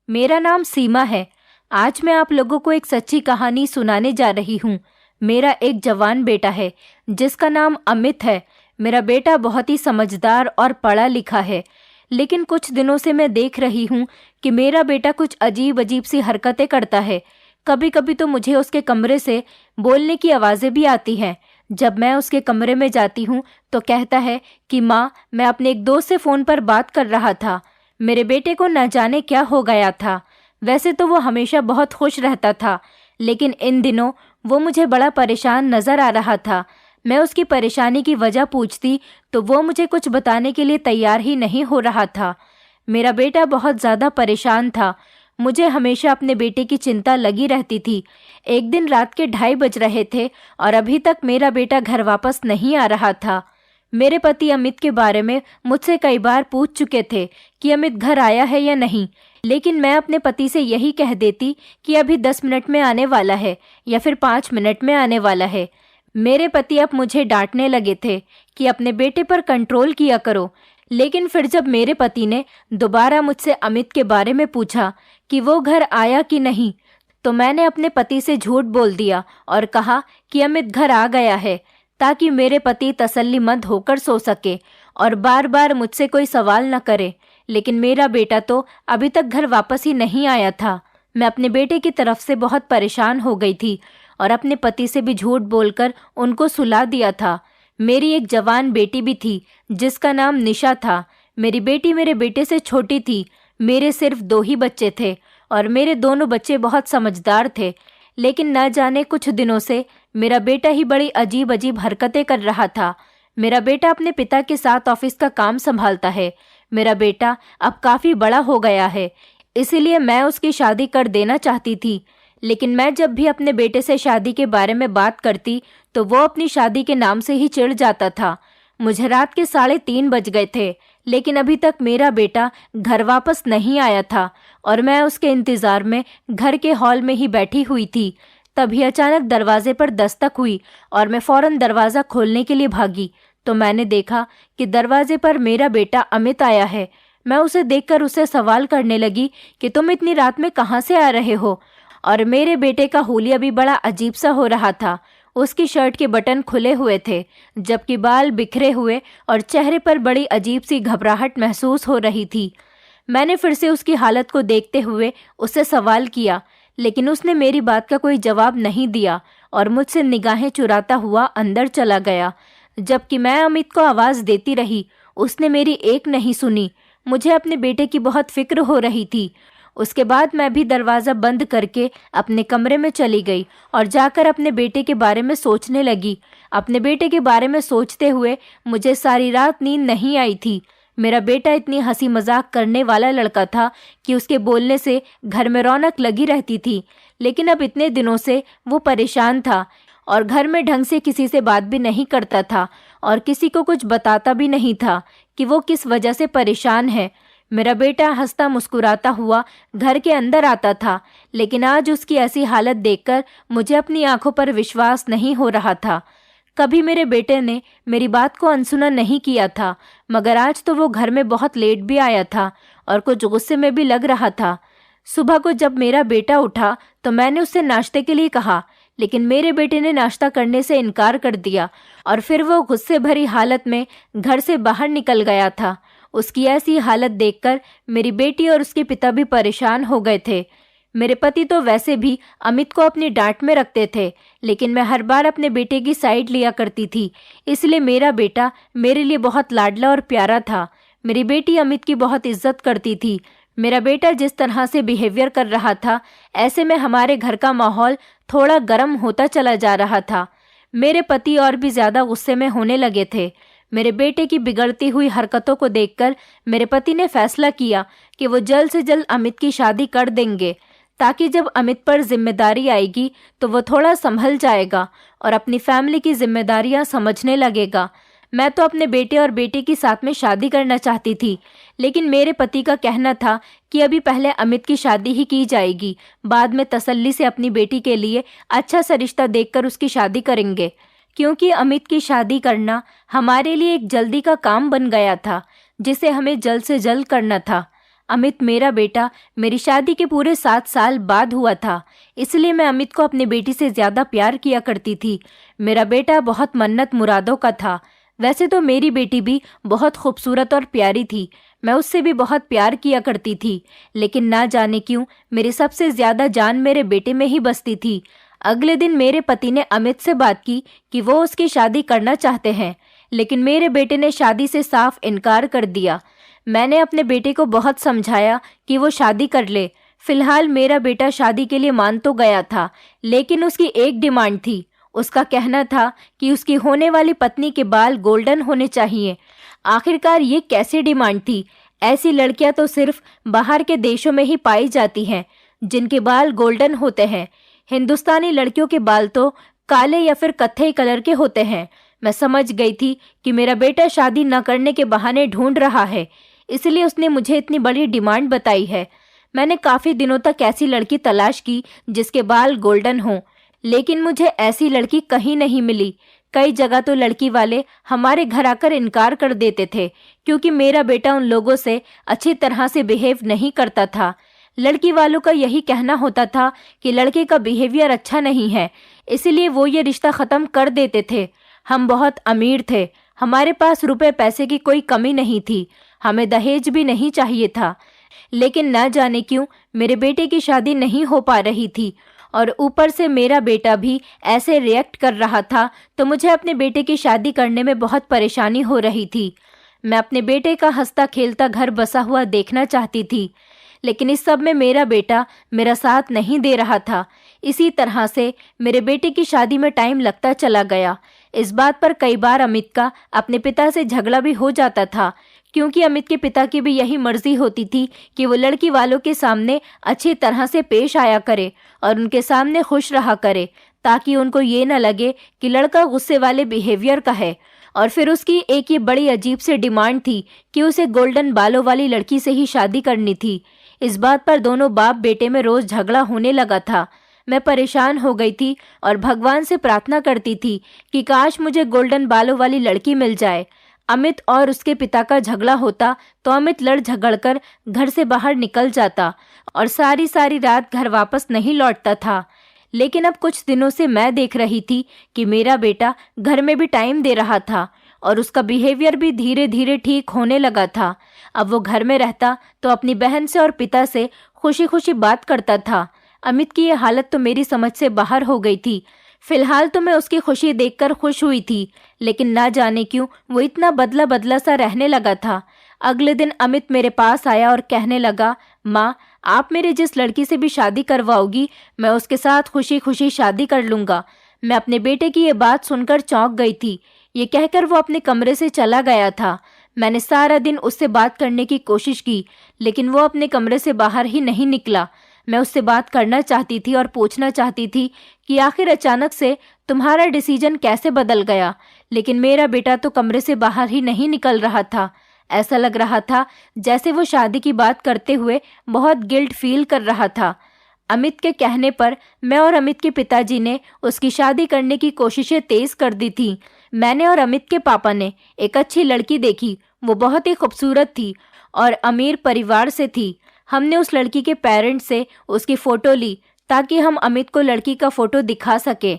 मेरा नाम सीमा है। आज मैं आप लोगों को एक सच्ची कहानी सुनाने जा रही हूँ। मेरा एक जवान बेटा है जिसका नाम अमित है। मेरा बेटा बहुत ही समझदार और पढ़ा लिखा है, लेकिन कुछ दिनों से मैं देख रही हूँ कि मेरा बेटा कुछ अजीब अजीब सी हरकतें करता है। कभी कभी तो मुझे उसके कमरे से बोलने की आवाज़ें भी आती हैं। जब मैं उसके कमरे में जाती हूँ तो कहता है कि माँ, मैं अपने एक दोस्त से फ़ोन पर बात कर रहा था। मेरे बेटे को न जाने क्या हो गया था। वैसे तो वो हमेशा बहुत खुश रहता था, लेकिन इन दिनों वो मुझे बड़ा परेशान नज़र आ रहा था। मैं उसकी परेशानी की वजह पूछती तो वो मुझे कुछ बताने के लिए तैयार ही नहीं हो रहा था। मेरा बेटा बहुत ज़्यादा परेशान था। मुझे हमेशा अपने बेटे की चिंता लगी रहती थी। एक दिन रात के 2:30 बज रहे थे और अभी तक मेरा बेटा घर वापस नहीं आ रहा था। मेरे पति अमित के बारे में मुझसे कई बार पूछ चुके थे कि अमित घर आया है या नहीं, लेकिन मैं अपने पति से यही कह देती कि अभी 10 मिनट में आने वाला है या फिर 5 मिनट में आने वाला है। मेरे पति अब मुझे डांटने लगे थे कि अपने बेटे पर कंट्रोल किया करो। लेकिन फिर जब मेरे पति ने दोबारा मुझसे अमित के बारे में पूछा कि वो घर आया कि नहीं, तो मैंने अपने पति से झूठ बोल दिया और कहा कि अमित घर आ गया है, ताकि मेरे पति तसल्लीमंद होकर सो सके और बार बार मुझसे कोई सवाल न करे। लेकिन मेरा बेटा तो अभी तक घर वापस ही नहीं आया था। मैं अपने बेटे की तरफ से बहुत परेशान हो गई थी और अपने पति से भी झूठ बोलकर उनको सुला दिया था। मेरी एक जवान बेटी भी थी जिसका नाम निशा था। मेरी बेटी मेरे बेटे से छोटी थी। मेरे सिर्फ 2 ही बच्चे थे और मेरे दोनों बच्चे बहुत समझदार थे। लेकिन न जाने कुछ दिनों से मेरा बेटा ही बड़ी अजीब अजीब हरकतें कर रहा था। मेरा बेटा अपने पिता के साथ ऑफिस का काम संभालता है। मेरा बेटा अब काफ़ी बड़ा हो गया है, इसीलिए मैं उसकी शादी कर देना चाहती थी। लेकिन मैं जब भी अपने बेटे से शादी के बारे में बात करती तो वो अपनी शादी के नाम से ही चिढ़ जाता था। मुझे रात के 3:30 बज गए थे, लेकिन अभी तक मेरा बेटा घर वापस नहीं आया था और मैं उसके इंतज़ार में घर के हॉल में ही बैठी हुई थी। तभी अचानक दरवाजे पर दस्तक हुई और मैं फ़ौरन दरवाज़ा खोलने के लिए भागी तो मैंने देखा कि दरवाजे पर मेरा बेटा अमित आया है। मैं उसे देखकर उससे सवाल करने लगी कि तुम इतनी रात में कहाँ से आ रहे हो। और मेरे बेटे का हुलिया भी बड़ा अजीब सा हो रहा था। उसकी शर्ट के बटन खुले हुए थे, जबकि बाल बिखरे हुए और चेहरे पर बड़ी अजीब सी घबराहट महसूस हो रही थी। मैंने फिर से उसकी हालत को देखते हुए उससे सवाल किया, लेकिन उसने मेरी बात का कोई जवाब नहीं दिया और मुझसे निगाहें चुराता हुआ अंदर चला गया। जबकि मैं अमित को आवाज़ देती रही, उसने मेरी एक नहीं सुनी। मुझे अपने बेटे की बहुत फिक्र हो रही थी। उसके बाद मैं भी दरवाज़ा बंद करके अपने कमरे में चली गई और जाकर अपने बेटे के बारे में सोचने लगी। अपने बेटे के बारे में सोचते हुए मुझे सारी रात नींद नहीं आई थी। मेरा बेटा इतनी हंसी मजाक करने वाला लड़का था कि उसके बोलने से घर में रौनक लगी रहती थी। लेकिन अब इतने दिनों से वो परेशान था और घर में ढंग से किसी से बात भी नहीं करता था और किसी को कुछ बताता भी नहीं था कि वो किस वजह से परेशान है। मेरा बेटा हंसता मुस्कुराता हुआ घर के अंदर आता था, लेकिन आज उसकी ऐसी हालत देखकर मुझे अपनी आंखों पर विश्वास नहीं हो रहा था। कभी मेरे बेटे ने मेरी बात को अनसुना नहीं किया था, मगर आज तो वो घर में बहुत लेट भी आया था और कुछ गुस्से में भी लग रहा था। सुबह को जब मेरा बेटा उठा तो मैंने उससे नाश्ते के लिए कहा, लेकिन मेरे बेटे ने नाश्ता करने से इनकार कर दिया और फिर वो गुस्से भरी हालत में घर से बाहर निकल गया था। उसकी ऐसी हालत देखकर मेरी बेटी और उसके पिता भी परेशान हो गए थे। मेरे पति तो वैसे भी अमित को अपनी डांट में रखते थे, लेकिन मैं हर बार अपने बेटे की साइड लिया करती थी, इसलिए मेरा बेटा मेरे लिए बहुत लाडला और प्यारा था। मेरी बेटी अमित की बहुत इज्जत करती थी। मेरा बेटा जिस तरह से बिहेवियर कर रहा था, ऐसे में हमारे घर का माहौल थोड़ा गर्म होता चला जा रहा था। मेरे पति और भी ज़्यादा गुस्से में होने लगे थे। मेरे बेटे की बिगड़ती हुई हरकतों को देखकर मेरे पति ने फैसला किया कि वो जल्द से जल्द अमित की शादी कर देंगे, ताकि जब अमित पर जिम्मेदारी आएगी तो वो थोड़ा संभल जाएगा और अपनी फैमिली की जिम्मेदारियां समझने लगेगा। मैं तो अपने बेटे और बेटी की साथ में शादी करना चाहती थी, लेकिन मेरे पति का कहना था कि अभी पहले अमित की शादी ही की जाएगी, बाद में तसल्ली से अपनी बेटी के लिए अच्छा सा रिश्ता देखकर उसकी शादी करेंगे। क्योंकि अमित की शादी करना हमारे लिए एक जल्दी का काम बन गया था, जिसे हमें जल्द से जल्द करना था। अमित मेरा बेटा मेरी शादी के पूरे 7 साल बाद हुआ था, इसलिए मैं अमित को अपनी बेटी से ज्यादा प्यार किया करती थी। मेरा बेटा बहुत मन्नत मुरादों का था। वैसे तो मेरी बेटी भी बहुत खूबसूरत और प्यारी थी, मैं उससे भी बहुत प्यार किया करती थी, लेकिन ना जाने क्यों मेरी सबसे ज्यादा जान मेरे बेटे में ही बसती थी। अगले दिन मेरे पति ने अमित से बात की कि वो उसकी शादी करना चाहते हैं, लेकिन मेरे बेटे ने शादी से साफ इनकार कर दिया। मैंने अपने बेटे को बहुत समझाया कि वो शादी कर ले। फिलहाल मेरा बेटा शादी के लिए मान तो गया था, लेकिन उसकी एक डिमांड थी। उसका कहना था कि उसकी होने वाली पत्नी के बाल गोल्डन होने चाहिए। आखिरकार ये कैसी डिमांड थी? ऐसी लड़कियां तो सिर्फ बाहर के देशों में ही पाई जाती हैं जिनके बाल गोल्डन होते हैं। हिंदुस्तानी लड़कियों के बाल तो काले या फिर कत्थई कलर के होते हैं। मैं समझ गई थी कि मेरा बेटा शादी न करने के बहाने ढूंढ रहा है, इसलिए उसने मुझे इतनी बड़ी डिमांड बताई है। मैंने काफी दिनों तक ऐसी लड़की तलाश की जिसके बाल गोल्डन हों, लेकिन मुझे ऐसी लड़की कहीं नहीं मिली। कई जगह तो लड़की वाले हमारे घर आकर इनकार कर देते थे, क्योंकि मेरा बेटा उन लोगों से अच्छी तरह से बिहेव नहीं करता था। लड़की वालों का यही कहना होता था कि लड़के का बिहेवियर अच्छा नहीं है, इसीलिए वो ये रिश्ता खत्म कर देते थे। हम बहुत अमीर थे, हमारे पास रुपए पैसे की कोई कमी नहीं थी, हमें दहेज भी नहीं चाहिए था, लेकिन न जाने क्यों मेरे बेटे की शादी नहीं हो पा रही थी, और ऊपर से मेरा बेटा भी ऐसे रिएक्ट कर रहा था, तो मुझे अपने बेटे की शादी करने में बहुत परेशानी हो रही थी। मैं अपने बेटे का हंसता खेलता घर बसा हुआ देखना चाहती थी, लेकिन इस सब में मेरा बेटा मेरा साथ नहीं दे रहा था। इसी तरह से मेरे बेटे की शादी में टाइम लगता चला गया। इस बात पर कई बार अमित का अपने पिता से झगड़ा भी हो जाता था, क्योंकि अमित के पिता की भी यही मर्जी होती थी कि वो लड़की वालों के सामने अच्छी तरह से पेश आया करे और उनके सामने खुश रहा करे, ताकि उनको ये न लगे कि लड़का गुस्से वाले बिहेवियर का है। और फिर उसकी एक ये बड़ी अजीब सी डिमांड थी कि उसे गोल्डन बालों वाली लड़की से ही शादी करनी थी। इस बात पर दोनों बाप बेटे में रोज झगड़ा होने लगा था। मैं परेशान हो गई थी और भगवान से प्रार्थना करती थी कि काश मुझे गोल्डन बालों वाली लड़की मिल जाए। अमित और उसके पिता का झगड़ा होता तो अमित लड़ झगड़कर घर से बाहर निकल जाता और सारी सारी रात घर वापस नहीं लौटता था। लेकिन अब कुछ दिनों से मैं देख रही थी कि मेरा बेटा घर में भी टाइम दे रहा था और उसका बिहेवियर भी धीरे धीरे ठीक होने लगा था। अब वो घर में रहता तो अपनी बहन से और पिता से खुशी खुशी बात करता था। अमित की ये हालत तो मेरी समझ से बाहर हो गई थी। फिलहाल तो मैं उसकी खुशी देखकर खुश हुई थी, लेकिन ना जाने क्यों वो इतना बदला बदला सा रहने लगा था। अगले दिन अमित मेरे पास आया और कहने लगा, माँ, आप मेरे जिस लड़की से भी शादी करवाओगी मैं उसके साथ खुशी खुशी शादी कर लूंगा। मैं अपने बेटे की ये बात सुनकर चौंक गई थी। ये कहकर वो अपने कमरे से चला गया था। मैंने सारा दिन उससे बात करने की कोशिश की, लेकिन वो अपने कमरे से बाहर ही नहीं निकला। मैं उससे बात करना चाहती थी और पूछना चाहती थी कि आखिर अचानक से तुम्हारा डिसीजन कैसे बदल गया, लेकिन मेरा बेटा तो कमरे से बाहर ही नहीं निकल रहा था। ऐसा लग रहा था जैसे वो शादी की बात करते हुए बहुत गिल्ट फील कर रहा था। अमित के कहने पर मैं और अमित के पिताजी ने उसकी शादी करने की कोशिशें तेज कर दी थी। मैंने और अमित के पापा ने एक अच्छी लड़की देखी। वो बहुत ही खूबसूरत थी और अमीर परिवार से थी। हमने उस लड़की के पेरेंट्स से उसकी फ़ोटो ली ताकि हम अमित को लड़की का फ़ोटो दिखा सके।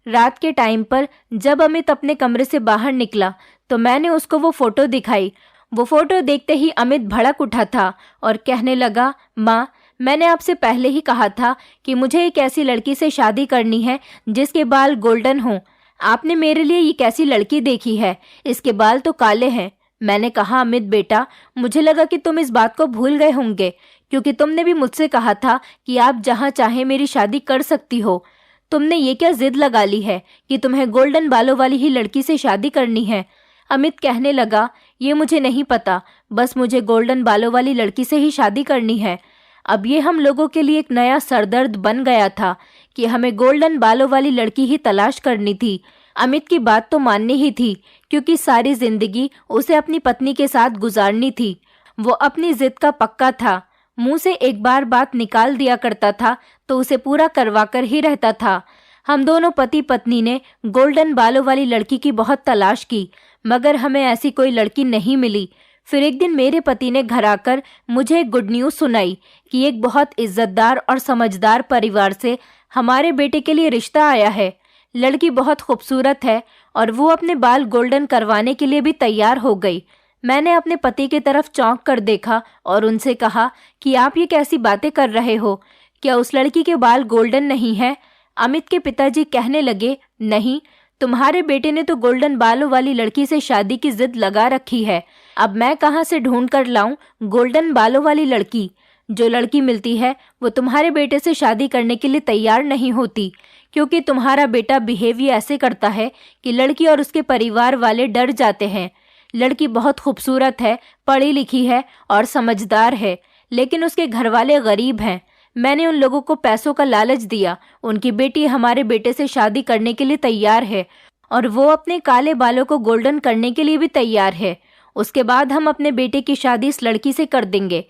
रात के टाइम पर जब अमित अपने कमरे से बाहर निकला तो मैंने उसको वो फ़ोटो दिखाई। वो फ़ोटो देखते ही अमित भड़क उठा था और कहने लगा, माँ, मैंने आपसे पहले ही कहा था कि मुझे एक ऐसी लड़की से शादी करनी है जिसके बाल गोल्डन हों। आपने मेरे लिए ये कैसी लड़की देखी है? इसके बाल तो काले हैं। मैंने कहा, अमित बेटा, मुझे लगा कि तुम इस बात को भूल गए होंगे, क्योंकि तुमने भी मुझसे कहा था कि आप जहाँ चाहे मेरी शादी कर सकती हो। तुमने ये क्या जिद लगा ली है कि तुम्हें गोल्डन बालों वाली ही लड़की से शादी करनी है? अमित कहने लगा, ये मुझे नहीं पता, बस मुझे गोल्डन बालों वाली लड़की से ही शादी करनी है। अब ये हम लोगों के लिए एक नया सरदर्द बन गया था कि हमें गोल्डन बालों वाली लड़की ही तलाश करनी थी। अमित की बात तो माननी ही थी, क्योंकि सारी जिंदगी उसे अपनी पत्नी के साथ गुजारनी थी। वो अपनी जिद का पक्का था। मुंह से एक बार बात निकाल दिया करता था तो उसे पूरा करवा कर ही रहता था। हम दोनों पति पत्नी ने गोल्डन बालों वाली लड़की की बहुत तलाश की, मगर हमें ऐसी कोई लड़की नहीं मिली। फिर एक दिन मेरे पति ने घर आकर मुझे एक गुड न्यूज़ सुनाई कि एक बहुत इज्जतदार और समझदार परिवार से हमारे बेटे के लिए रिश्ता आया है। लड़की बहुत खूबसूरत है और वो अपने बाल गोल्डन करवाने के लिए भी तैयार हो गई। मैंने अपने पति की तरफ चौंक कर देखा और उनसे कहा कि आप ये कैसी बातें कर रहे हो? क्या उस लड़की के बाल गोल्डन नहीं है? अमित के पिताजी कहने लगे, नहीं, तुम्हारे बेटे ने तो गोल्डन बालों वाली लड़की से शादी की जिद लगा रखी है। अब मैं कहाँ से ढूंढ कर लाऊं गोल्डन बालों वाली लड़की? जो लड़की मिलती है वो तुम्हारे बेटे से शादी करने के लिए तैयार नहीं होती, क्योंकि तुम्हारा बेटा बिहेव ही ऐसे करता है कि लड़की और उसके परिवार वाले डर जाते हैं। लड़की बहुत खूबसूरत है, पढ़ी लिखी है और समझदार है, लेकिन उसके घर वाले गरीब हैं। मैंने उन लोगों को पैसों का लालच दिया। उनकी बेटी हमारे बेटे से शादी करने के लिए तैयार है और वो अपने काले बालों को गोल्डन करने के लिए भी तैयार है। उसके बाद हम अपने बेटे की शादी इस लड़की से कर देंगे।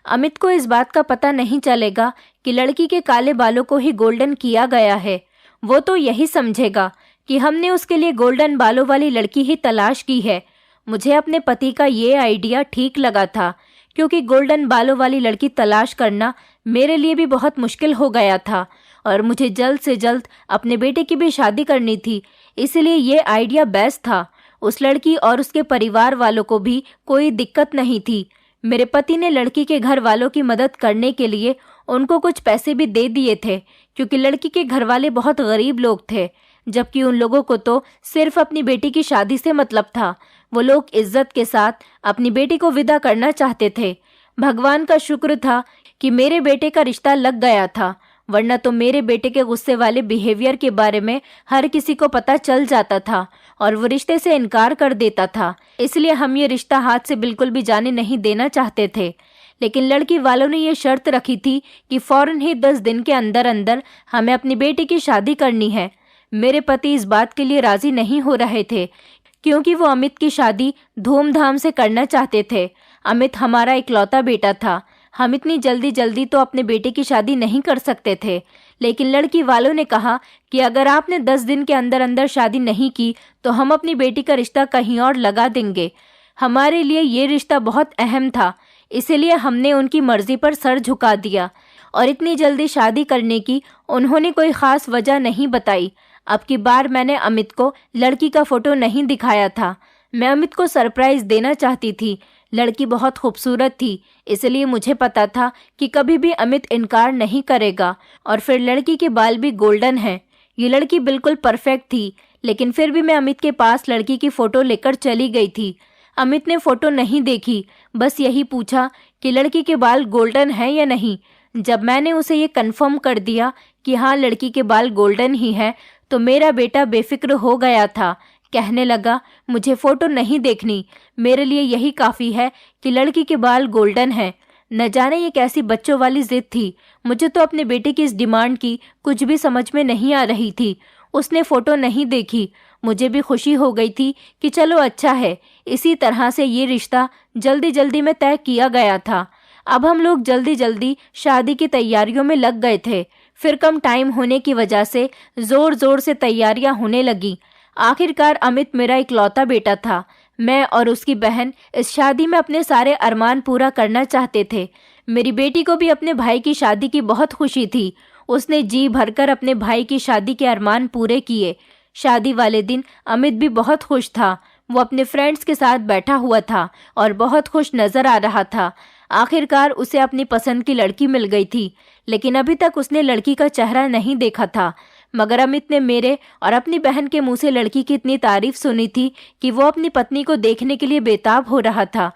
अमित को इस बात का पता नहीं चलेगा कि लड़की के काले बालों को ही गोल्डन किया गया है। वो तो यही समझेगा कि हमने उसके लिए गोल्डन बालों वाली लड़की ही तलाश की है। मुझे अपने पति का ये आइडिया ठीक लगा था, क्योंकि गोल्डन बालों वाली लड़की तलाश करना मेरे लिए भी बहुत मुश्किल हो गया था और मुझे जल्द से जल्द अपने बेटे की भी शादी करनी थी। इसलिए ये आइडिया बेस्ट था। उस लड़की और उसके परिवार वालों को भी कोई दिक्कत नहीं थी। मेरे पति ने लड़की के घर वालों की मदद करने के लिए उनको कुछ पैसे भी दे दिए थे, क्योंकि लड़की के घर वाले बहुत गरीब लोग थे, जबकि उन लोगों को तो सिर्फ अपनी बेटी की शादी से मतलब था। वो लोग इज्जत के साथ अपनी बेटी को विदा करना चाहते थे। भगवान का शुक्र था कि मेरे बेटे का रिश्ता लग गया था, वरना तो मेरे बेटे के गुस्से वाले बिहेवियर के बारे में हर किसी को पता चल जाता था और वो रिश्ते से इनकार कर देता था। इसलिए हम ये रिश्ता हाथ से बिल्कुल भी जाने नहीं देना चाहते थे। लेकिन लड़की वालों ने ये शर्त रखी थी कि फौरन ही 10 दिन के अंदर अंदर हमें अपनी बेटी की शादी करनी है। मेरे पति इस बात के लिए राजी नहीं हो रहे थे, क्योंकि वो अमित की शादी धूमधाम से करना चाहते थे। अमित हमारा इकलौता बेटा था। हम इतनी जल्दी जल्दी तो अपने बेटे की शादी नहीं कर सकते थे। लेकिन लड़की वालों ने कहा कि अगर आपने 10 दिन के अंदर अंदर शादी नहीं की तो हम अपनी बेटी का रिश्ता कहीं और लगा देंगे। हमारे लिए ये रिश्ता बहुत अहम था, इसीलिए हमने उनकी मर्जी पर सर झुका दिया और इतनी जल्दी शादी करने की उन्होंने कोई ख़ास वजह नहीं बताई। अब की बार मैंने अमित को लड़की का फ़ोटो नहीं दिखाया था। मैं अमित को सरप्राइज़ देना चाहती थी। लड़की बहुत खूबसूरत थी, इसलिए मुझे पता था कि कभी भी अमित इनकार नहीं करेगा। और फिर लड़की के बाल भी गोल्डन हैं। ये लड़की बिल्कुल परफेक्ट थी, लेकिन फिर भी मैं अमित के पास लड़की की फ़ोटो लेकर चली गई थी। अमित ने फ़ोटो नहीं देखी, बस यही पूछा कि लड़की के बाल गोल्डन हैं या नहीं। जब मैंने उसे ये कन्फर्म कर दिया कि हाँ, लड़की के बाल गोल्डन ही हैं, तो मेरा बेटा बेफिक्र हो गया था। कहने लगा, मुझे फ़ोटो नहीं देखनी, मेरे लिए यही काफ़ी है कि लड़की के बाल गोल्डन हैं। न जाने ये कैसी बच्चों वाली जिद थी। मुझे तो अपने बेटे की इस डिमांड की कुछ भी समझ में नहीं आ रही थी। उसने फ़ोटो नहीं देखी। मुझे भी खुशी हो गई थी कि चलो अच्छा है, इसी तरह से ये रिश्ता जल्दी जल्दी में तय किया गया था। अब हम लोग जल्दी जल्दी शादी की तैयारियों में लग गए थे। फिर कम टाइम होने की वजह से ज़ोर ज़ोर से तैयारियां होने लगी। आखिरकार अमित मेरा इकलौता बेटा था। मैं और उसकी बहन इस शादी में अपने सारे अरमान पूरा करना चाहते थे। मेरी बेटी को भी अपने भाई की शादी की बहुत खुशी थी। उसने जी भरकर अपने भाई की शादी के अरमान पूरे किए। शादी वाले दिन अमित भी बहुत खुश था। वो अपने फ्रेंड्स के साथ बैठा हुआ था और बहुत खुश नजर आ रहा था। आखिरकार उसे अपनी पसंद की लड़की मिल गई थी, लेकिन अभी तक उसने लड़की का चेहरा नहीं देखा था। मगर अमित ने मेरे और अपनी बहन के मुंह से लड़की की इतनी तारीफ सुनी थी कि वो अपनी पत्नी को देखने के लिए बेताब हो रहा था।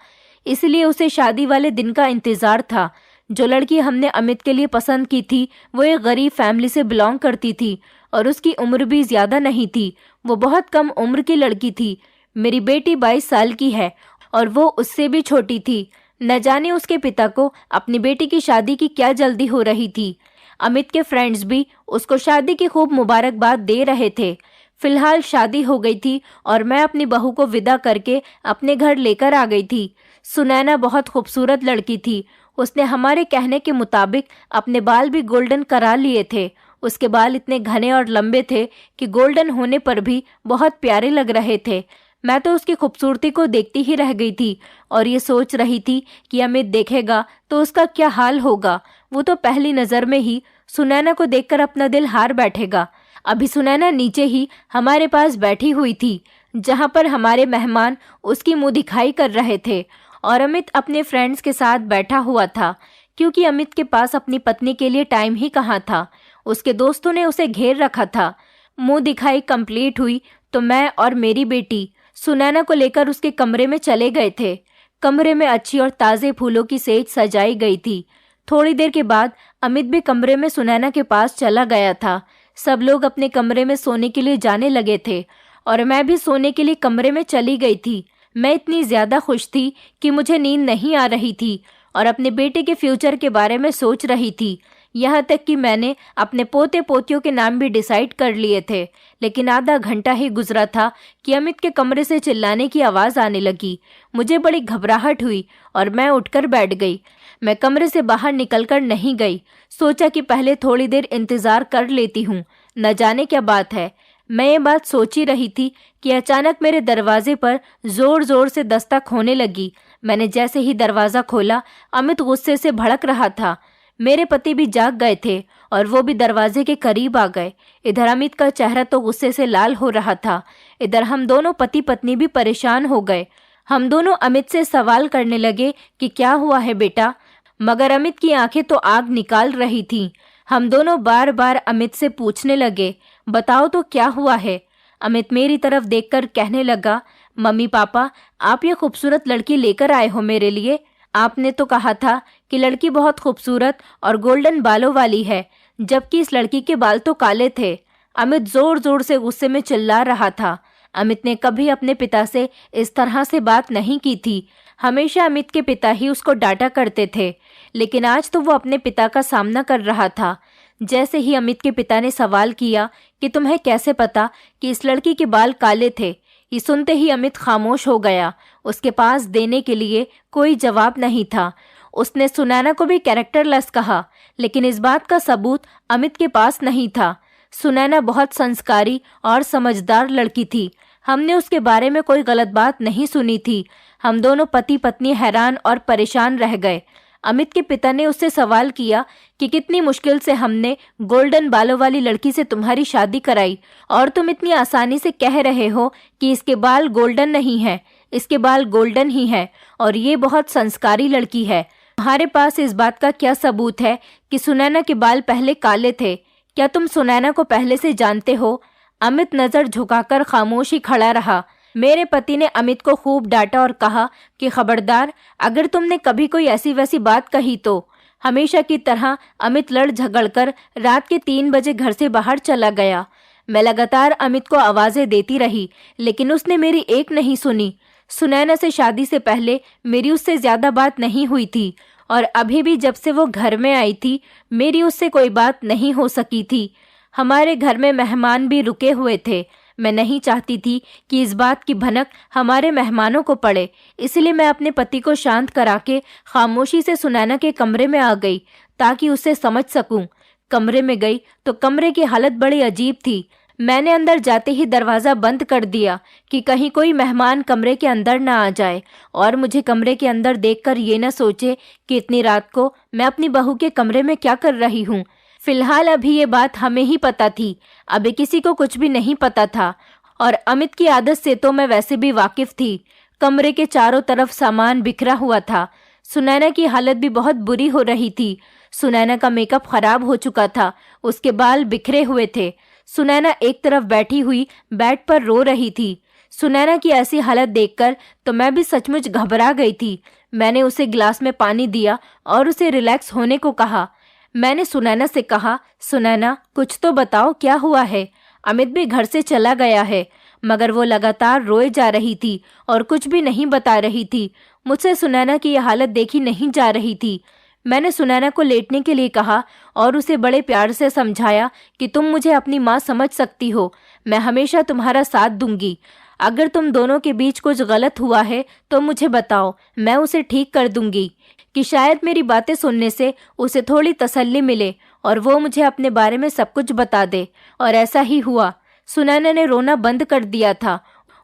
इसलिए उसे शादी वाले दिन का इंतजार था। जो लड़की हमने अमित के लिए पसंद की थी वो एक गरीब फैमिली से बिलोंग करती थी और उसकी उम्र भी ज़्यादा नहीं थी। वो बहुत कम उम्र की लड़की थी। मेरी बेटी 22 साल की है और वो उससे भी छोटी थी। न जाने उसके पिता को अपनी बेटी की शादी की क्या जल्दी हो रही थी। अमित के फ्रेंड्स भी उसको शादी की खूब मुबारकबाद दे रहे थे। फिलहाल शादी हो गई थी और मैं अपनी बहू को विदा करके अपने घर लेकर आ गई थी। सुनैना बहुत खूबसूरत लड़की थी। उसने हमारे कहने के मुताबिक अपने बाल भी गोल्डन करा लिए थे। उसके बाल इतने घने और लंबे थे कि गोल्डन होने पर भी बहुत प्यारे लग रहे थे। मैं तो उसकी खूबसूरती को देखती ही रह गई थी और ये सोच रही थी कि अमित देखेगा तो उसका क्या हाल होगा। वो तो पहली नज़र में ही सुनैना को देखकर अपना दिल हार बैठेगा। अभी सुनैना नीचे ही हमारे पास बैठी हुई थी, जहाँ पर हमारे मेहमान उसकी मुंह दिखाई कर रहे थे और अमित अपने फ्रेंड्स के साथ बैठा हुआ था, क्योंकि अमित के पास अपनी पत्नी के लिए टाइम ही कहाँ था। उसके दोस्तों ने उसे घेर रखा था। मुंह दिखाई कंप्लीट हुई तो मैं और मेरी बेटी सुनैना को लेकर उसके कमरे में चले गए थे। कमरे में अच्छी और ताज़े फूलों की सेज सजाई गई थी। थोड़ी देर के बाद अमित भी कमरे में सुनैना के पास चला गया था। सब लोग अपने कमरे में सोने के लिए जाने लगे थे और मैं भी सोने के लिए कमरे में चली गई थी। मैं इतनी ज़्यादा खुश थी कि मुझे नींद नहीं आ रही थी और अपने बेटे के फ्यूचर के बारे में सोच रही थी। यहाँ तक कि मैंने अपने पोते पोतियों के नाम भी डिसाइड कर लिए थे। लेकिन आधा घंटा ही गुजरा था कि अमित के कमरे से चिल्लाने की आवाज़ आने लगी। मुझे बड़ी घबराहट हुई और मैं उठकर बैठ गई। मैं कमरे से बाहर निकलकर नहीं गई। सोचा कि पहले थोड़ी देर इंतज़ार कर लेती हूँ, न जाने क्या बात है। मैं ये बात सोच ही रही थी कि अचानक मेरे दरवाजे पर ज़ोर ज़ोर से दस्तक होने लगी। मैंने जैसे ही दरवाज़ा खोला, अमित गुस्से से भड़क रहा था। मेरे पति भी जाग गए थे और वो भी दरवाजे के करीब आ गए। इधर अमित का चेहरा तो गुस्से से लाल हो रहा था, इधर हम दोनों पति पत्नी भी परेशान हो गए। हम दोनों अमित से सवाल करने लगे कि क्या हुआ है बेटा, मगर अमित की आंखें तो आग निकाल रही थीं। हम दोनों बार बार अमित से पूछने लगे, बताओ तो क्या हुआ है। अमित मेरी तरफ देखकर कहने लगा, मम्मी पापा, आप ये खूबसूरत लड़की लेकर आए हो मेरे लिए। आपने तो कहा था कि लड़की बहुत खूबसूरत और गोल्डन बालों वाली है, जबकि इस लड़की के बाल तो काले थे। अमित जोर जोर से गुस्से में चिल्ला रहा था। अमित ने कभी अपने पिता से इस तरह से बात नहीं की थी। हमेशा अमित के पिता ही उसको डांटा करते थे, लेकिन आज तो वो अपने पिता का सामना कर रहा था। जैसे ही अमित के पिता ने सवाल किया कि तुम्हें कैसे पता कि इस लड़की के बाल काले थे, ये सुनते ही अमित खामोश हो गया। उसके पास देने के लिए कोई जवाब नहीं था। उसने सुनैना को भी कैरेक्टरलेस कहा, लेकिन इस बात का सबूत अमित के पास नहीं था। सुनैना बहुत संस्कारी और समझदार लड़की थी। हमने उसके बारे में कोई गलत बात नहीं सुनी थी। हम दोनों पति पत्नी हैरान और परेशान रह गए। अमित के पिता ने उससे सवाल किया कि कितनी मुश्किल से हमने गोल्डन बालों वाली लड़की से तुम्हारी शादी कराई और तुम इतनी आसानी से कह रहे हो कि इसके बाल गोल्डन नहीं है, इसके बाल गोल्डन ही है और ये बहुत संस्कारी लड़की है। तुम्हारे पास इस बात का क्या सबूत है कि सुनैना के बाल पहले काले थे? क्या तुम सुनैना को पहले से जानते हो? अमित नजर झुकाकर खामोश ही खड़ा रहा। मेरे पति ने अमित को खूब डांटा और कहा कि खबरदार, अगर तुमने कभी कोई ऐसी वैसी बात कही तो। हमेशा की तरह अमित लड़ झगड़कर रात के 3 बजे घर से बाहर चला गया। मैं लगातार अमित को आवाज़ें देती रही, लेकिन उसने मेरी एक नहीं सुनी। सुनैना से शादी से पहले मेरी उससे ज़्यादा बात नहीं हुई थी और अभी भी जब से वो घर में आई थी मेरी उससे कोई बात नहीं हो सकी थी। हमारे घर में मेहमान भी रुके हुए थे। मैं नहीं चाहती थी कि इस बात की भनक हमारे मेहमानों को पड़े, इसलिए मैं अपने पति को शांत करा के खामोशी से सुनैना के कमरे में आ गई ताकि उसे समझ सकूं। कमरे में गई तो कमरे की हालत बड़ी अजीब थी। मैंने अंदर जाते ही दरवाज़ा बंद कर दिया कि कहीं कोई मेहमान कमरे के अंदर ना आ जाए और मुझे कमरे के अंदर देखकर ये न सोचे कि इतनी रात को मैं अपनी बहू के कमरे में क्या कर रही हूँ। फिलहाल अभी ये बात हमें ही पता थी, अभी किसी को कुछ भी नहीं पता था और अमित की आदत से तो मैं वैसे भी वाकिफ थी। कमरे के चारों तरफ सामान बिखरा हुआ था। सुनैना की हालत भी बहुत बुरी हो रही थी। सुनैना का मेकअप खराब हो चुका था, उसके बाल बिखरे हुए थे। सुनैना एक तरफ बैठी हुई बेड पर रो रही थी। सुनैना की ऐसी हालत देखकर तो मैं भी सचमुच घबरा गई थी। मैंने उसे गिलास में पानी दिया और उसे रिलैक्स होने को कहा। मैंने सुनैना से कहा, सुनैना कुछ तो बताओ, क्या हुआ है? अमित भी घर से चला गया है, मगर वो लगातार रोए जा रही थी और कुछ भी नहीं बता रही थी। मुझसे सुनैना की यह हालत देखी नहीं जा रही थी। मैंने सुनैना को लेटने के लिए कहा और उसे बड़े प्यार से समझाया कि तुम मुझे अपनी माँ समझ सकती हो, मैं हमेशा तुम्हारा साथ दूंगी। अगर तुम दोनों के बीच कुछ गलत हुआ है तो मुझे बताओ, मैं उसे ठीक कर दूंगी। कि शायद मेरी बातें सुनने से उसे थोड़ी तसल्ली मिले और वो मुझे अपने बारे में सब कुछ बता दे। और ऐसा ही हुआ। सुनैना ने रोना बंद कर दिया था।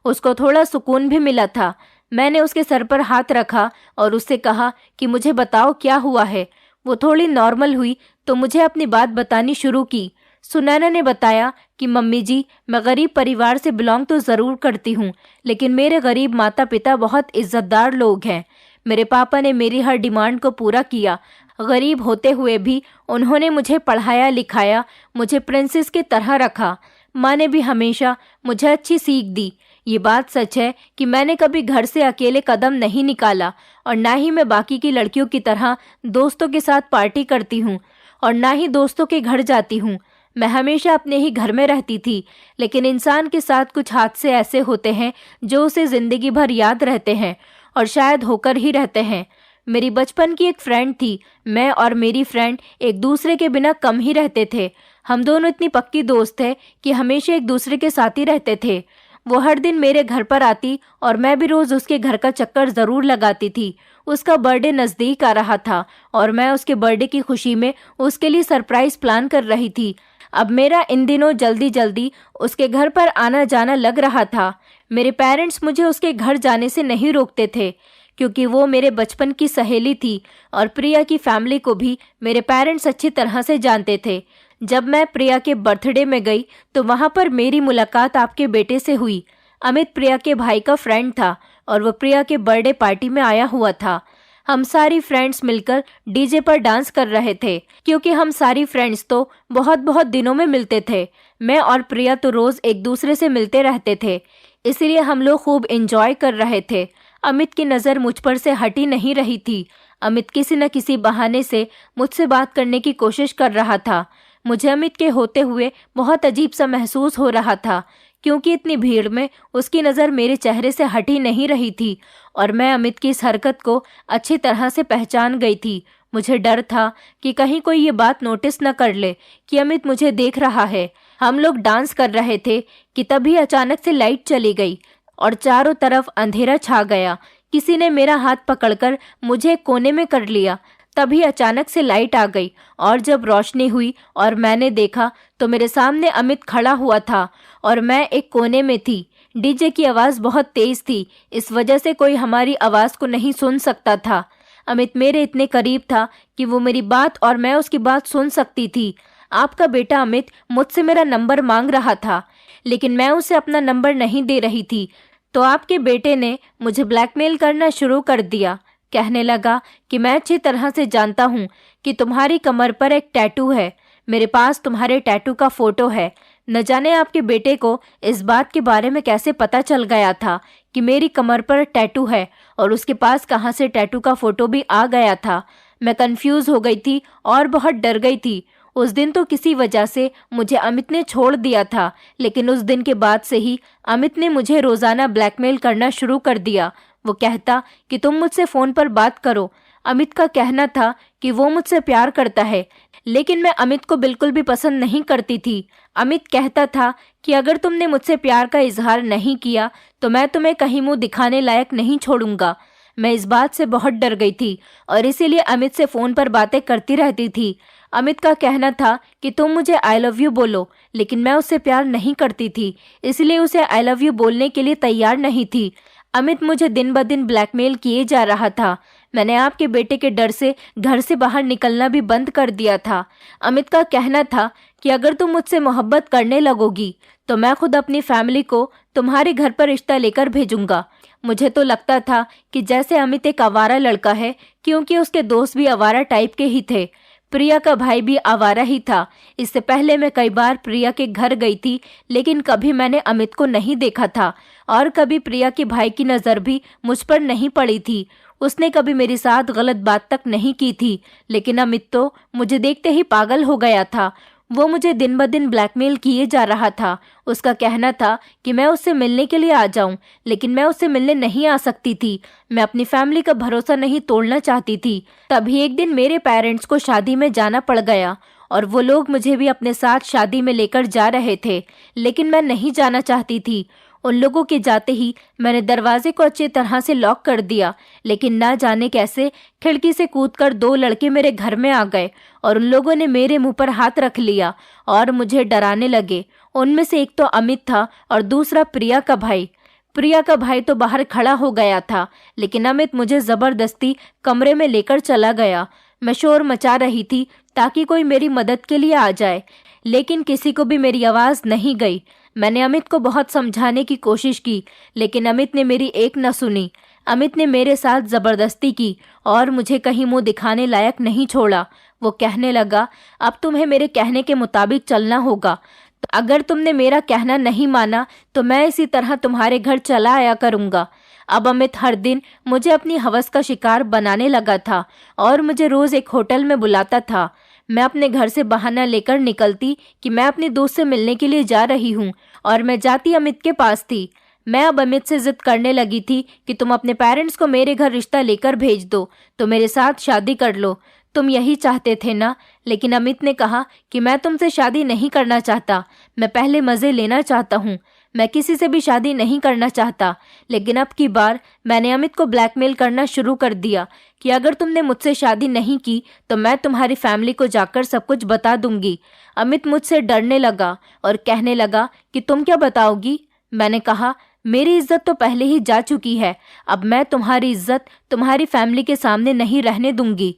उसको थोड़ा सुकून भी मिला था। मैंने उसके सर पर हाथ रखा और उससे कहा कि मुझे बताओ क्या हुआ है। वो थोड़ी नॉर्मल हुई तो मुझे अपनी बात बतानी शुरू की। सुनैना ने बताया कि मम्मी जी, मैं गरीब परिवार से बिलोंग तो ज़रूर करती हूँ, लेकिन मेरे गरीब माता पिता बहुत इज्जतदार लोग हैं। मेरे पापा ने मेरी हर डिमांड को पूरा किया। गरीब होते हुए भी उन्होंने मुझे पढ़ाया लिखाया, मुझे प्रिंसेस की तरह रखा। माँ ने भी हमेशा मुझे अच्छी सीख दी। ये बात सच है कि मैंने कभी घर से अकेले कदम नहीं निकाला और ना ही मैं बाकी की लड़कियों की तरह दोस्तों के साथ पार्टी करती हूँ और ना ही दोस्तों के घर जाती हूँ। मैं हमेशा अपने ही घर में रहती थी, लेकिन इंसान के साथ कुछ हादसे ऐसे होते हैं जो उसे जिंदगी भर याद रहते हैं और शायद होकर ही रहते हैं। मेरी बचपन की एक फ्रेंड थी। मैं और मेरी फ्रेंड एक दूसरे के बिना कम ही रहते थे। हम दोनों इतनी पक्की दोस्त थे कि हमेशा एक दूसरे के साथ ही रहते थे। वो हर दिन मेरे घर पर आती और मैं भी रोज उसके घर का चक्कर जरूर लगाती थी। उसका बर्थडे नजदीक आ रहा था और मैं उसके बर्थडे की खुशी में उसके लिए सरप्राइज प्लान कर रही थी। अब मेरा इन दिनों जल्दी जल्दी उसके घर पर आना जाना लग रहा था। मेरे पेरेंट्स मुझे उसके घर जाने से नहीं रोकते थे, क्योंकि वो मेरे बचपन की सहेली थी और प्रिया की फैमिली को भी मेरे पेरेंट्स अच्छी तरह से जानते थे। जब मैं प्रिया के बर्थडे में गई तो वहाँ पर मेरी मुलाकात आपके बेटे से हुई। अमित प्रिया के भाई का फ्रेंड था और वो प्रिया के बर्थडे पार्टी में आया हुआ था। हम सारी फ्रेंड्स मिलकर डीजे पर डांस कर रहे थे, क्योंकि हम सारी फ्रेंड्स तो बहुत बहुत दिनों में मिलते थे। मैं और प्रिया तो रोज एक दूसरे से मिलते रहते थे, इसलिए हम लोग खूब एंजॉय कर रहे थे। अमित की नज़र मुझ पर से हटी नहीं रही थी। अमित किसी न किसी बहाने से मुझसे बात करने की कोशिश कर रहा था। मुझे अमित के होते हुए बहुत अजीब सा महसूस हो रहा था, क्योंकि इतनी भीड़ में उसकी नज़र मेरे चेहरे से हटी नहीं रही थी और मैं अमित की इस हरकत को अच्छी तरह से पहचान गई थी। मुझे डर था कि कहीं कोई ये बात नोटिस न कर ले कि अमित मुझे देख रहा है। हम लोग डांस कर रहे थे कि तभी अचानक से लाइट चली गई और चारों तरफ अंधेरा छा गया। किसी ने मेरा हाथ पकड़कर मुझे कोने में कर लिया। तभी अचानक से लाइट आ गई और जब रोशनी हुई और मैंने देखा तो मेरे सामने अमित खड़ा हुआ था और मैं एक कोने में थी। डीजे की आवाज़ बहुत तेज थी, इस वजह से कोई हमारी आवाज़ को नहीं सुन सकता था। अमित मेरे इतने करीब था कि वो मेरी बात और मैं उसकी बात सुन सकती थी। आपका बेटा अमित मुझसे मेरा नंबर मांग रहा था, लेकिन मैं उसे अपना नंबर नहीं दे रही थी, तो आपके बेटे ने मुझे ब्लैकमेल करना शुरू कर दिया। कहने लगा कि मैं अच्छी तरह से जानता हूँ कि तुम्हारी कमर पर एक टैटू है। मेरे पास तुम्हारे टैटू का फोटो है। न जाने आपके बेटे को इस बात के बारे में कैसे पता चल गया था कि मेरी कमर पर टैटू है, और उसके पास कहाँ से टैटू का फोटो भी आ गया था। मैं कंफ्यूज हो गई थी और बहुत डर गई थी। उस दिन तो किसी वजह से मुझे अमित ने छोड़ दिया था, लेकिन उस दिन के बाद से ही अमित ने मुझे रोजाना ब्लैकमेल करना शुरू कर दिया। वो कहता कि तुम मुझसे फ़ोन पर बात करो। अमित का कहना था कि वो मुझसे प्यार करता है, लेकिन मैं अमित को बिल्कुल भी पसंद नहीं करती थी। अमित कहता था कि अगर तुमने मुझसे प्यार का इजहार नहीं किया तो मैं तुम्हें कहीं मुंह दिखाने लायक नहीं छोड़ूंगा। मैं इस बात से बहुत डर गई थी और इसीलिए अमित से फ़ोन पर बातें करती रहती थी। अमित का कहना था कि तुम मुझे आई लव यू बोलो, लेकिन मैं उससे प्यार नहीं करती थी, इसलिए उसे आई लव यू बोलने के लिए तैयार नहीं थी। अमित मुझे दिन ब दिन ब्लैकमेल किए जा रहा था। मैंने आपके बेटे के डर से घर से बाहर निकलना भी बंद कर दिया था। अमित का कहना था कि अगर तुम मुझसे मोहब्बत करने लगोगी तो मैं खुद अपनी फैमिली को तुम्हारे घर पर रिश्ता लेकर भेजूंगा। मुझे तो लगता था कि जैसे अमित एक आवारा लड़का है, क्योंकि उसके दोस्त भी आवारा टाइप के ही थे। प्रिया का भाई भी आवारा ही था। इससे पहले मैं कई बार प्रिया के घर गई थी, लेकिन कभी मैंने अमित को नहीं देखा था और कभी प्रिया के भाई की नज़र भी मुझ पर नहीं पड़ी थी। उसने कभी मेरे साथ गलत बात तक नहीं की थी, लेकिन अमित तो मुझे देखते ही पागल हो गया था। वो मुझे दिन ब दिन ब्लैकमेल किए जा रहा था। उसका कहना था कि मैं उससे मिलने के लिए आ जाऊं, लेकिन मैं उससे मिलने नहीं आ सकती थी। मैं अपनी फैमिली का भरोसा नहीं तोड़ना चाहती थी। तभी एक दिन मेरे पेरेंट्स को शादी में जाना पड़ गया और वो लोग मुझे भी अपने साथ शादी में लेकर जा रहे थे, लेकिन मैं नहीं जाना चाहती थी। उन लोगों के जाते ही मैंने दरवाजे को अच्छी तरह से लॉक कर दिया, लेकिन ना जाने कैसे खिड़की से कूदकर 2 लड़के मेरे घर में आ गए और उन लोगों ने मेरे मुंह पर हाथ रख लिया और मुझे डराने लगे। उनमें से एक तो अमित था और दूसरा प्रिया का भाई। प्रिया का भाई तो बाहर खड़ा हो गया था, लेकिन अमित मुझे जबरदस्ती कमरे में लेकर चला गया। मैं शोर मचा रही थी ताकि कोई मेरी मदद के लिए आ जाए, लेकिन किसी को भी मेरी आवाज नहीं गई। मैंने अमित को बहुत समझाने की कोशिश की, लेकिन अमित ने मेरी एक न सुनी। अमित ने मेरे साथ जबरदस्ती की और मुझे कहीं मुंह दिखाने लायक नहीं छोड़ा। वो कहने लगा, अब तुम्हें मेरे कहने के मुताबिक चलना होगा। तो अगर तुमने मेरा कहना नहीं माना तो मैं इसी तरह तुम्हारे घर चला आया करूंगा। अब अमित हर दिन मुझे अपनी हवस का शिकार बनाने लगा था और मुझे रोज एक होटल में बुलाता था। मैं अपने घर से बहाना लेकर निकलती कि मैं अपने दोस्त से मिलने के लिए जा रही हूँ और मैं जाती अमित के पास थी। मैं अब अमित से जिद करने लगी थी कि तुम अपने पेरेंट्स को मेरे घर रिश्ता लेकर भेज दो, तो मेरे साथ शादी कर लो। तुम यही चाहते थे ना? लेकिन अमित ने कहा कि मैं तुमसे शादी नहीं करना चाहता, मैं पहले मज़े लेना चाहता हूँ, मैं किसी से भी शादी नहीं करना चाहता। लेकिन अब की बार मैंने अमित को ब्लैकमेल करना शुरू कर दिया कि अगर तुमने मुझसे शादी नहीं की तो मैं तुम्हारी फैमिली को जाकर सब कुछ बता दूंगी। अमित मुझसे डरने लगा और कहने लगा कि तुम क्या बताओगी? मैंने कहा, मेरी इज्जत तो पहले ही जा चुकी है, अब मैं तुम्हारी इज्जत तुम्हारी फैमिली के सामने नहीं रहने दूंगी।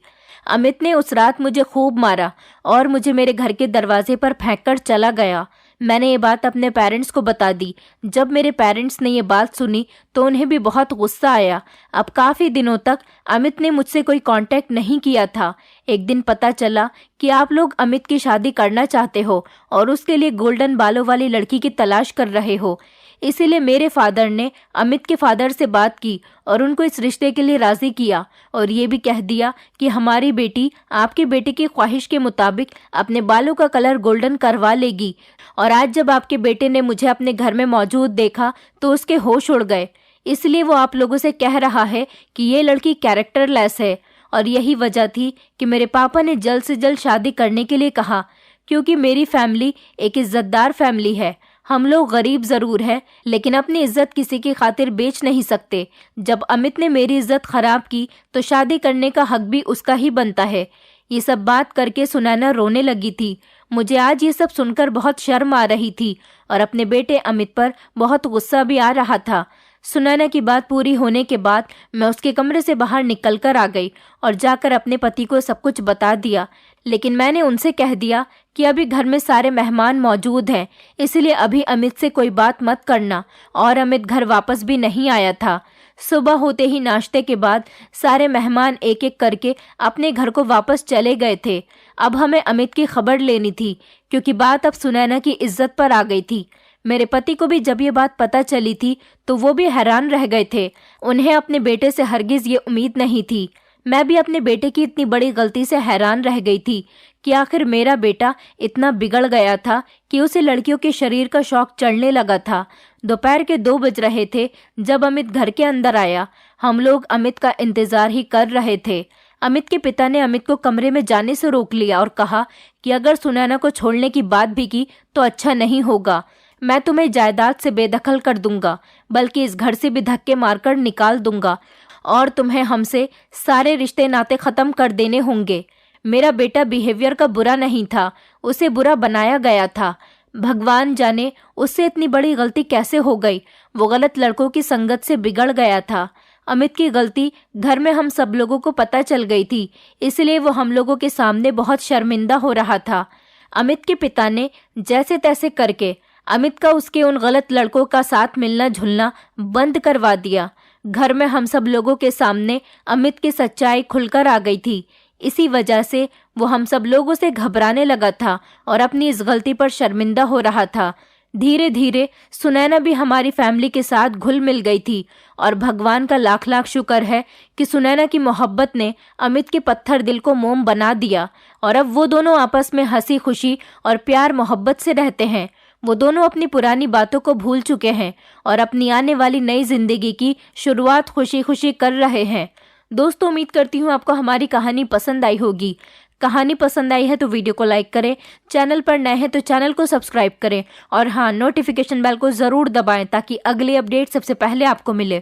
अमित ने उस रात मुझे खूब मारा और मुझे मेरे घर के दरवाजे पर फेंककर चला गया। मैंने ये बात अपने पेरेंट्स को बता दी। जब मेरे पेरेंट्स ने ये बात सुनी तो उन्हें भी बहुत गुस्सा आया। अब काफ़ी दिनों तक अमित ने मुझसे कोई कांटेक्ट नहीं किया था। एक दिन पता चला कि आप लोग अमित की शादी करना चाहते हो और उसके लिए गोल्डन बालों वाली लड़की की तलाश कर रहे हो। इसीलिए मेरे फादर ने अमित के फादर से बात की और उनको इस रिश्ते के लिए राज़ी किया और ये भी कह दिया कि हमारी बेटी आपके बेटे की ख्वाहिश के मुताबिक अपने बालों का कलर गोल्डन करवा लेगी। और आज जब आपके बेटे ने मुझे अपने घर में मौजूद देखा तो उसके होश उड़ गए। इसलिए वो आप लोगों से कह रहा है कि ये लड़की कैरेक्टरलेस है। और यही वजह थी कि मेरे पापा ने जल्द से जल्द शादी करने के लिए कहा, क्योंकि मेरी फैमिली एक इज्जतदार फैमिली है। हम लोग गरीब ज़रूर हैं, लेकिन अपनी इज्जत किसी की खातिर बेच नहीं सकते। जब अमित ने मेरी इज्जत खराब की तो शादी करने का हक भी उसका ही बनता है। ये सब बात करके सुनैना रोने लगी थी। मुझे आज ये सब सुनकर बहुत शर्म आ रही थी और अपने बेटे अमित पर बहुत गुस्सा भी आ रहा था। सुनैना की बात पूरी होने के बाद मैं उसके कमरे से बाहर निकल कर आ गई और जाकर अपने पति को सब कुछ बता दिया। लेकिन मैंने उनसे कह दिया कि अभी घर में सारे मेहमान मौजूद हैं, इसलिए अभी अमित से कोई बात मत करना। और अमित घर वापस भी नहीं आया था। सुबह होते ही नाश्ते के बाद सारे मेहमान एक एक करके अपने घर को वापस चले गए थे। अब हमें अमित की खबर लेनी थी, क्योंकि बात अब सुनैना की इज्जत पर आ गई थी। मेरे पति को भी जब ये बात पता चली थी तो वो भी हैरान रह गए थे। उन्हें अपने बेटे से हरगिज ये उम्मीद नहीं थी। मैं भी अपने बेटे की इतनी बड़ी गलती से हैरान रह गई थी कि आखिर मेरा बेटा इतना बिगड़ गया था कि उसे लड़कियों के शरीर का शौक चढ़ने लगा था। दोपहर के 2 बज रहे थे जब अमित घर के अंदर आया। हम लोग अमित का इंतजार ही कर रहे थे। अमित के पिता ने अमित को कमरे में जाने से रोक लिया और कहा कि अगर सुनैना को छोड़ने की बात भी की तो अच्छा नहीं होगा। मैं तुम्हें जायदाद से बेदखल कर दूंगा, बल्कि इस घर से भी धक्के मारकर निकाल दूंगा और तुम्हें हमसे सारे रिश्ते नाते ख़त्म कर देने होंगे। मेरा बेटा बिहेवियर का बुरा नहीं था, उसे बुरा बनाया गया था। भगवान जाने उससे इतनी बड़ी गलती कैसे हो गई। वो गलत लड़कों की संगत से बिगड़ गया था। अमित की गलती घर में हम सब लोगों को पता चल गई थी, इसलिए वो हम लोगों के सामने बहुत शर्मिंदा हो रहा था। अमित के पिता ने जैसे तैसे करके अमित का उसके उन गलत लड़कों का साथ मिलना जुलना बंद करवा दिया। घर में हम सब लोगों के सामने अमित की सच्चाई खुलकर आ गई थी। इसी वजह से वो हम सब लोगों से घबराने लगा था और अपनी इस गलती पर शर्मिंदा हो रहा था। धीरे धीरे सुनैना भी हमारी फैमिली के साथ घुल मिल गई थी और भगवान का लाख लाख शुक्र है कि सुनैना की मोहब्बत ने अमित के पत्थर दिल को मोम बना दिया और अब वो दोनों आपस में हंसी खुशी और प्यार मोहब्बत से रहते हैं। वो दोनों अपनी पुरानी बातों को भूल चुके हैं और अपनी आने वाली नई जिंदगी की शुरुआत खुशी खुशी कर रहे हैं। दोस्तों, उम्मीद करती हूँ आपको हमारी कहानी पसंद आई होगी। कहानी पसंद आई है तो वीडियो को लाइक करें, चैनल पर नए हैं तो चैनल को सब्सक्राइब करें और हाँ, नोटिफिकेशन बेल को ज़रूर दबाएं ताकि अगली अपडेट सबसे पहले आपको मिले।